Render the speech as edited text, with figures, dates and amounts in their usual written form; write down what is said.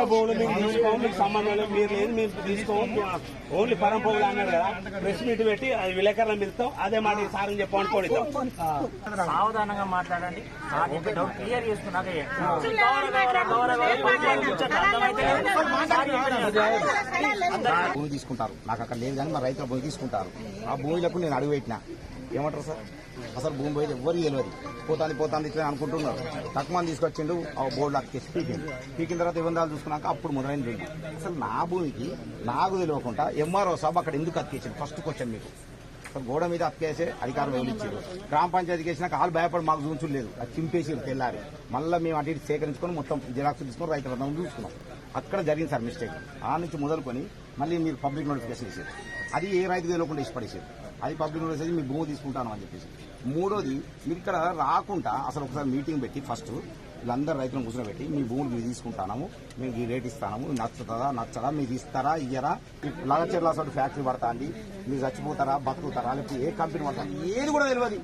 భూములు మీకు తీసుకోవాలి, మీకు సంబంధం లేదు, మీరు లేదు మీరు తీసుకోవాలి, ఓన్లీ పరంపోగులు అన్నారు కదా. ప్రెస్ మీట్ పెట్టి అది విలేకరులను పిలుస్తాం, అదే మాట సార్ చెప్పండి కోడితాం. సావధానంగా మాట్లాడండి, డౌట్ క్లియర్ చేసుకున్నాక భూమి తీసుకుంటారు. నాకు అక్కడ లేదు కానీ మా రైతుల భూమి తీసుకుంటారు. ఆ భూమిలకు నేను అడుగు పెట్టినా ఏమంటారు సార్, అసలు భూమి పోయేది ఎవరికి తెలియదు. పోతాంది ఇట్లా అనుకుంటున్నారు. తక్కువ తీసుకొచ్చిండు ఆ బోర్డు అక్కేసి పీకిన తర్వాత ఇబ్బందాలు చూసుకున్నాక అప్పుడు మొదలైంది. అసలు నా భూమికి నాకు తెలియకుండా ఎంఆర్ఓ సాబ్ అక్కడ ఎందుకు అతికేసింది? ఫస్ట్ క్వశ్చన్ మీకు. అసలు గోడ మీద అతికేసే అధికారులు వదిలిచ్చారు. గ్రామ పంచాయతీకి వేసినాక వాళ్ళు భయపడి మాకు చూపించలేదు, అది చింపేసి తెల్లారి మళ్ళీ మేము అటు ఇటు సేకరించుకొని మొత్తం జిరాక్స్ తీసుకొని రైతులందరం చూసుకున్నాం. అక్కడ జరిగింది సార్ మిస్టేక్. ఆ నుంచి మొదలుకొని మళ్ళీ మీరు పబ్లిక్ నోటిఫికేషన్ ఇచ్చారు, అది ఏ రైతు తెలియకుండా ఇష్టపడేసారు. అది పబ్లిక్ నోటిఫికేషన్ మీ భూమి తీసుకుంటాను అని చెప్పేసి. మూడోది, మీరు ఇక్కడ రాకుండా అసలు ఒకసారి మీటింగ్ పెట్టి ఫస్ట్ వీళ్ళందరూ రైతులను కూర్చోబెట్టి మీ భూములు మీరు తీసుకుంటాము, మేము ఈ రేట్ ఇస్తాము, నచ్చదా మీరు ఇస్తారా ఇయ్యరా, లగచర్ల ఫ్యాక్టరీ పడతా అండి, మీరు చచ్చిపోతారా బతుకుతారా, లేకపోతే ఏ కంపెనీ పడతా ఏది కూడా తెలియదు.